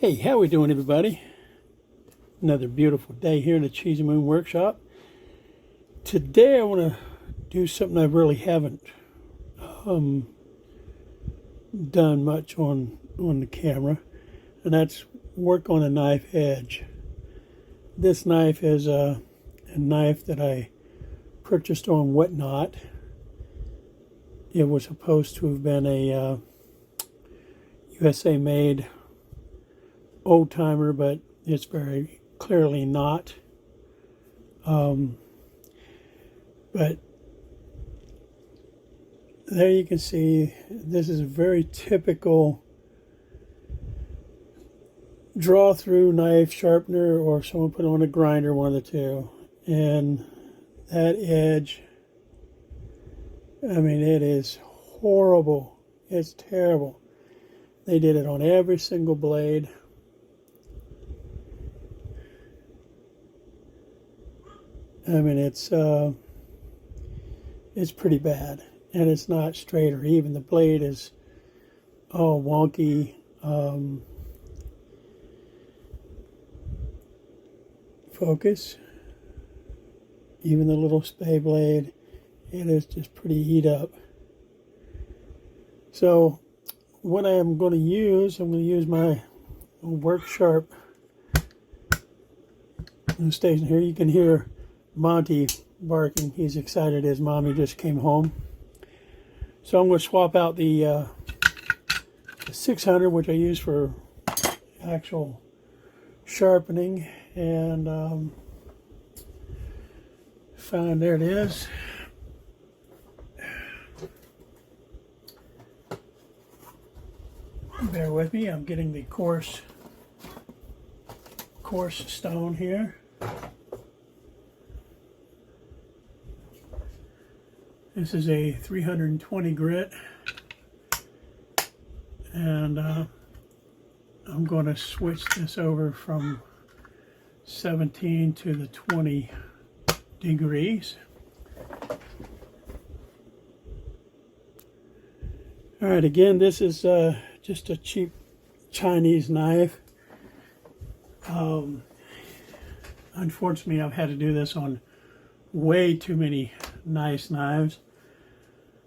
Hey, how we doing, everybody? Another beautiful day here in the Cheesy Moon Workshop. Today I want to do something I really haven't done much on the camera, and that's work on a knife edge. This knife is a knife that I purchased on Whatnot. It was supposed to have been a USA made Oldtimer, but it's very clearly not. But there you can see this is a very typical draw through knife sharpener, or someone put on a grinder, one of the two. And that edge, I mean, it is horrible. It's terrible. They did it on every single blade. I mean, it's pretty bad, and it's not straight or even. The blade is all wonky. Focus. Even the little spay blade, it is just pretty eat up. So what I am going to use, I'm going to use my Work Sharp station here. You can hear Monty barking. He's excited his mommy just came home. So I'm going to swap out the 600, which I use for actual sharpening, and there it is. Bear with me, I'm getting the coarse stone here. This is a 320 grit, and I'm going to switch this over from 17 to the 20 degrees. All right, again, this is just a cheap Chinese knife. Unfortunately, I've had to do this on way too many nice knives.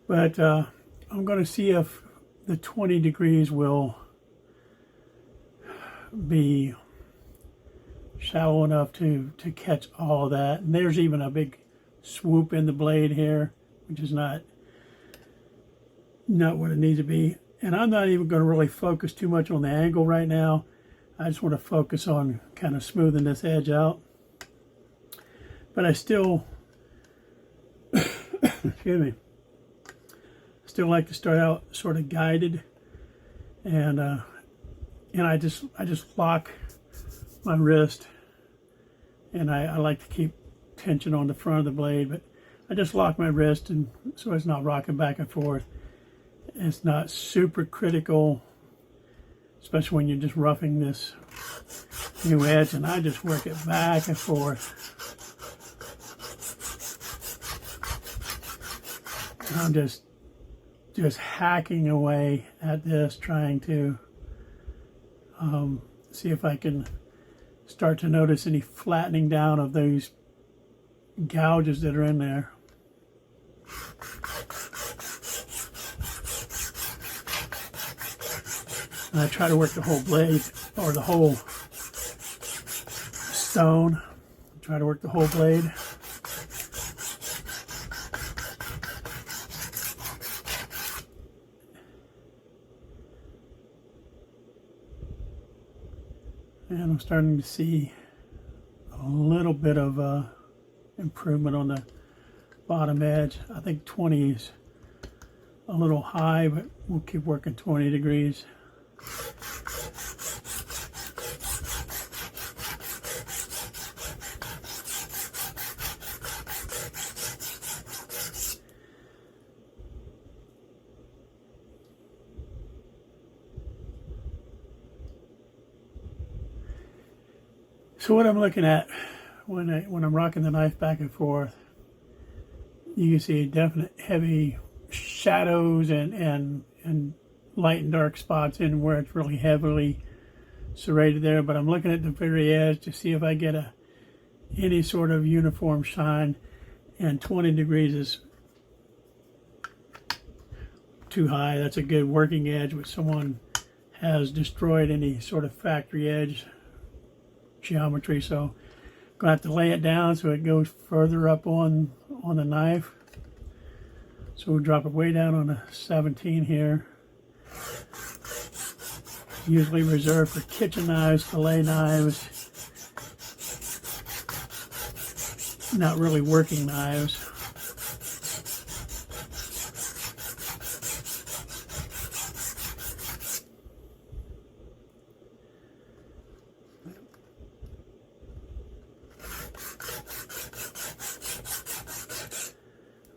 But I'm going to see if the 20 degrees will be shallow enough to catch all of that. And there's even a big swoop in the blade here, which is not what it needs to be. And I'm not even going to really focus too much on the angle right now. I just want to focus on kind of smoothing this edge out. But I still, excuse me, still like to start out sort of guided, and I just lock my wrist, and I like to keep tension on the front of the blade, but I just lock my wrist, and so it's not rocking back and forth. It's not super critical, especially when you're just roughing this new edge, and I just work it back and forth. And I'm just hacking away at this, trying to see if I can start to notice any flattening down of those gouges that are in there. And I try to work the whole blade, or the whole stone. Try to work the whole blade. And I'm starting to see a little bit of improvement on the bottom edge. I think 20 is a little high, but we'll keep working 20 degrees. So what I'm looking at when I'm rocking the knife back and forth, you can see definite heavy shadows and light and dark spots in where it's really heavily serrated there, but I'm looking at the very edge to see if I get any sort of uniform shine, and 20 degrees is too high. That's a good working edge, but someone has destroyed any sort of factory edge geometry, so I'm going to have to lay it down so it goes further up on the knife. So we'll drop it way down on a 17 here. Usually reserved for kitchen knives, fillet knives, not really working knives.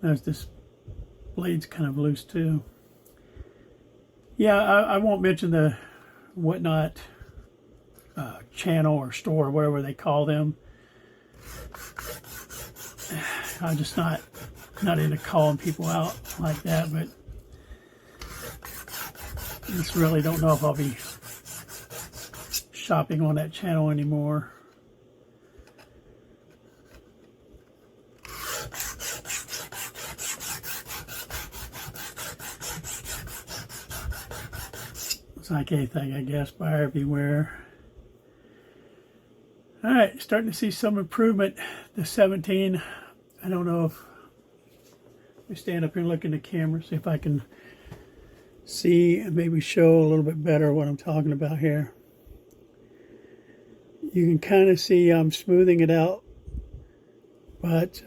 There's this blade's kind of loose too. Yeah, I won't mention the Whatnot channel or store, whatever they call them. I'm just not into calling people out like that, but I just really don't know if I'll be shopping on that channel anymore. It's like anything, I guess, buyer beware. All right, starting to see some improvement. The 17, I don't know if, let me stand up here and look in the camera, see if I can see and maybe show a little bit better what I'm talking about here. You can kind of see I'm smoothing it out, but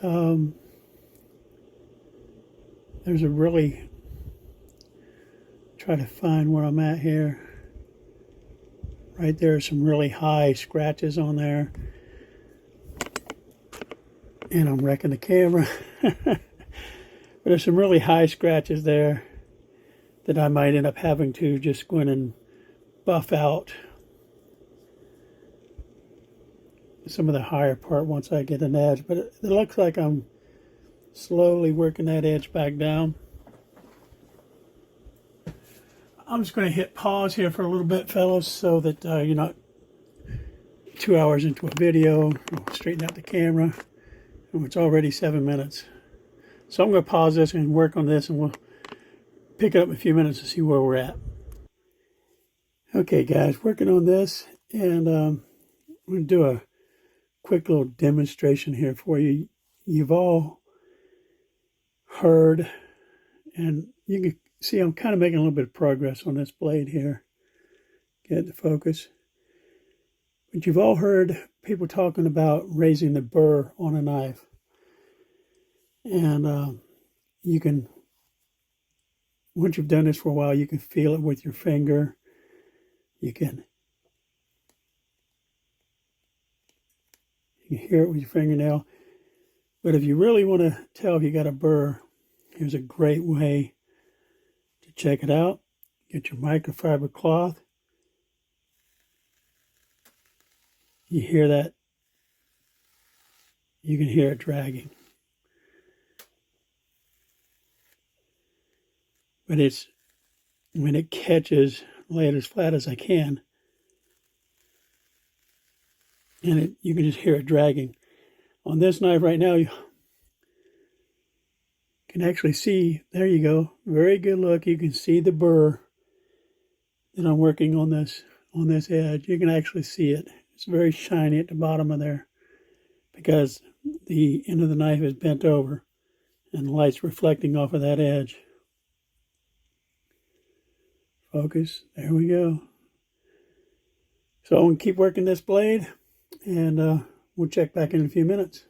there's a really, try to find where I'm at here. Right there are some really high scratches on there. And I'm wrecking the camera. But there's some really high scratches there that I might end up having to just go in and buff out some of the higher part once I get an edge. But it looks like I'm slowly working that edge back down. I'm just going to hit pause here for a little bit, fellas, so that you're not 2 hours into a video. I'll straighten out the camera. And it's already 7 minutes. So I'm going to pause this and work on this, and we'll pick it up in a few minutes to see where we're at. Okay, guys, working on this, and I'm going to do a quick little demonstration here for you. You've all heard, and you can see I'm kind of making a little bit of progress on this blade here. Get the focus. But you've all heard people talking about raising the burr on a knife. And you can, once you've done this for a while, you can feel it with your finger. You can hear it with your fingernail. But if you really want to tell if you got a burr, here's a great way to check it out. Get your microfiber cloth. You hear that? You can hear it dragging. But it's, when it catches, lay it as flat as I can. And you can just hear it dragging. On this knife right now, you can actually see, there you go, very good look. You can see the burr that I'm working on this edge. You can actually see it. It's very shiny at the bottom of there because the end of the knife is bent over and the light's reflecting off of that edge. Focus, there we go. So I'm going to keep working this blade, and we'll check back in a few minutes.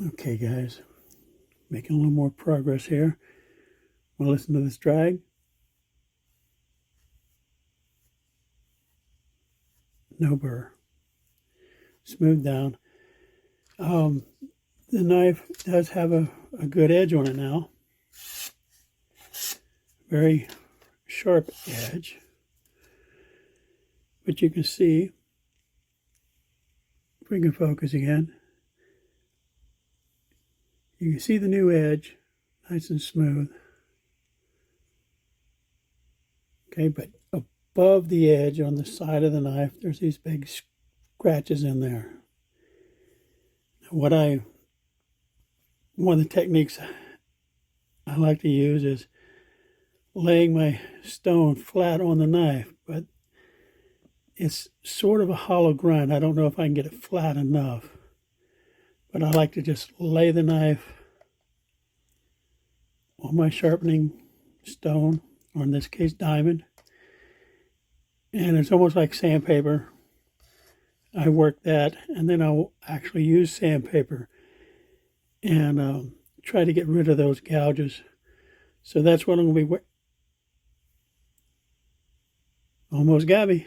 Okay, guys, making a little more progress here. We'll listen to this drag. No burr. Smooth down. The knife does have a good edge on it now. Very sharp edge. But you can see, if we can focus again, you can see the new edge, nice and smooth. Okay, but above the edge on the side of the knife, there's these big scratches in there. One of the techniques I like to use is laying my stone flat on the knife, but it's sort of a hollow grind. I don't know if I can get it flat enough, but I like to just lay the knife on my sharpening stone, or in this case diamond, and it's almost like sandpaper. I work that, and then I'll actually use sandpaper and try to get rid of those gouges. So that's what I'm going to be almost got me.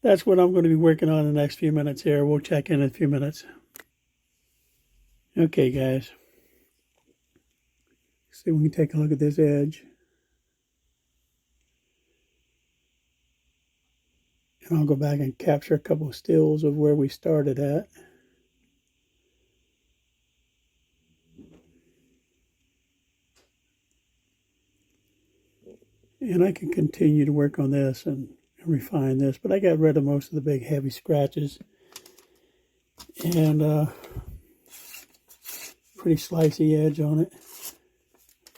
That's what I'm going to be working on in the next few minutes here. We'll check in a few minutes. Okay, guys. See, we can take a look at this edge. And I'll go back and capture a couple of stills of where we started at. And I can continue to work on this and refine this, but I got rid of most of the big heavy scratches. And pretty slicey edge on it.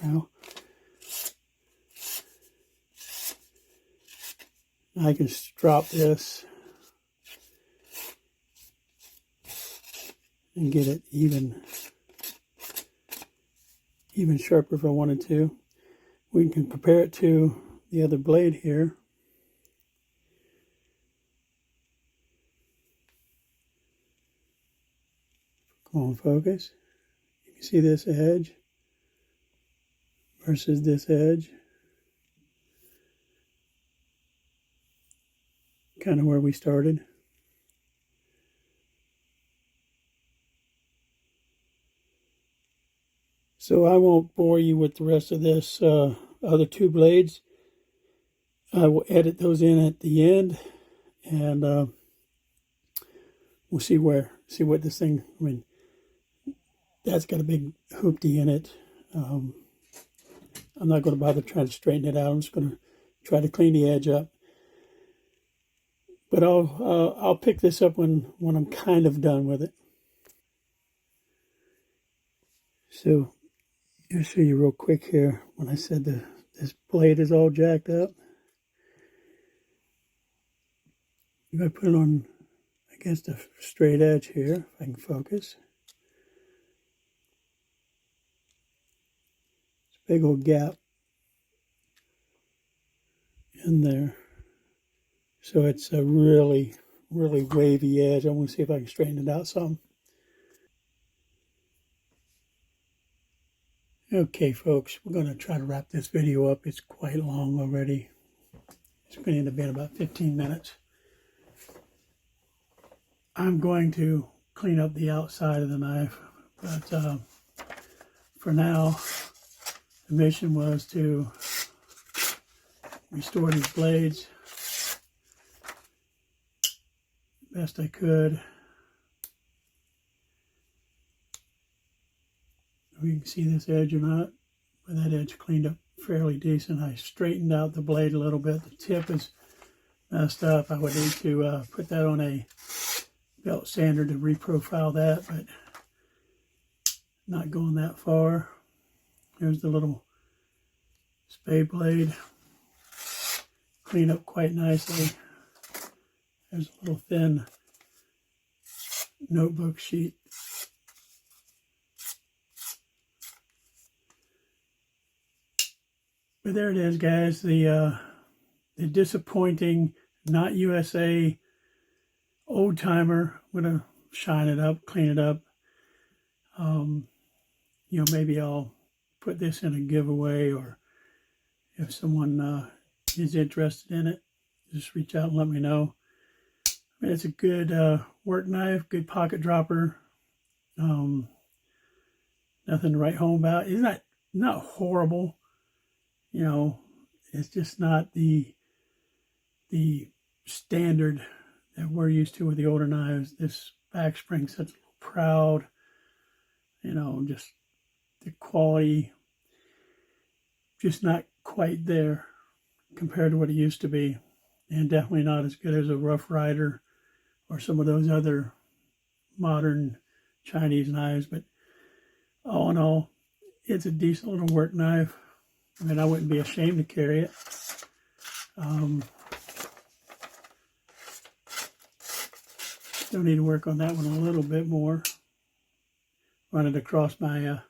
Now, I can strop this and get it even sharper if I wanted to. We can compare it to the other blade here. Come on, focus. You can see this edge versus this edge. Kind of where we started. So I won't bore you with the rest of this other two blades. I will edit those in at the end, and we'll see what this thing, I mean, that's got a big hoopty in it. I'm not going to bother trying to straighten it out. I'm just going to try to clean the edge up. But I'll pick this up when I'm kind of done with it. So I'll show you real quick here. When I said this blade is all jacked up, if I put it on against a straight edge here, if I can focus, it's a big old gap in there. So it's a really, really wavy edge. I want to see if I can straighten it out some. Okay, folks, we're going to try to wrap this video up. It's quite long already. It's going to end up being about 15 minutes. I'm going to clean up the outside of the knife, but for now, the mission was to restore these blades best I could. We can see this edge or not, but that edge cleaned up fairly decent. I straightened out the blade a little bit. The tip is messed up. I would need to put that on a belt sander to reprofile that, but not going that far. Here's the little spade blade. Clean up quite nicely. There's a little thin notebook sheet. But there it is, guys. The disappointing, not USA Oldtimer. I'm gonna shine it up, clean it up. You know, maybe I'll put this in a giveaway, or if someone is interested in it, just reach out and let me know. I mean, it's a good work knife, good pocket dropper. Nothing to write home about. It's not horrible. You know, it's just not the standard that we're used to with the older knives. This back spring's such proud, you know, just the quality, just not quite there compared to what it used to be, and definitely not as good as a Rough Rider or some of those other modern Chinese knives. But all in all, it's a decent little work knife. I mean, I wouldn't be ashamed to carry it. Still need to work on that one a little bit more. Run it across my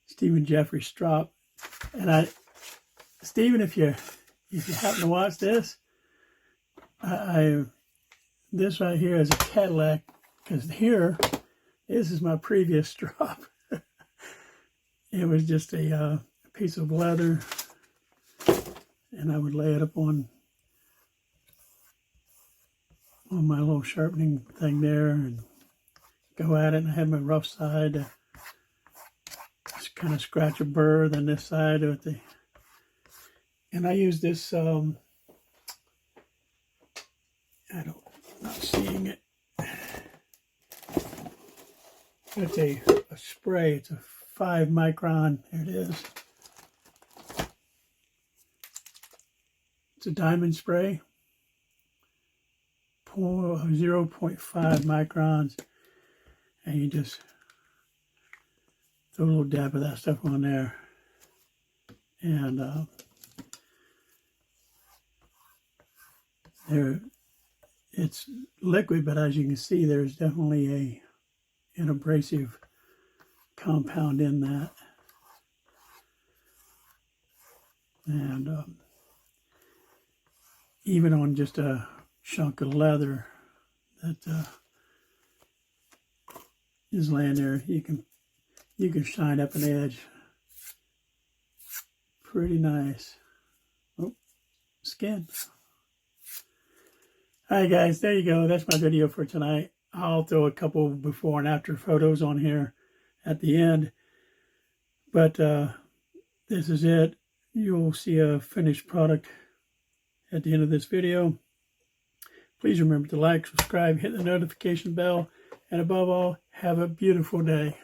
Stephen Jeffrey strop. And Stephen, if you happen to watch this, this right here is a Cadillac, because this is my previous strop. It was just a piece of leather, and I would lay it up on my little sharpening thing there and go at it, and I had my rough side to just kind of scratch a burr, then this side with the, and I use this, I'm not seeing it. It's a spray. It's a 5 micron. There it is. It's a diamond spray. 0.5 microns. And you just throw a little dab of that stuff on there. And it's liquid, but as you can see, there's definitely an abrasive compound in that. And even on just a chunk of leather that is laying there, you can shine up an edge. Pretty nice. Oh, skin. Alright guys, there you go. That's my video for tonight. I'll throw a couple before and after photos on here at the end. But this is it. You'll see a finished product at the end of this video. Please remember to like, subscribe, hit the notification bell, and above all, have a beautiful day.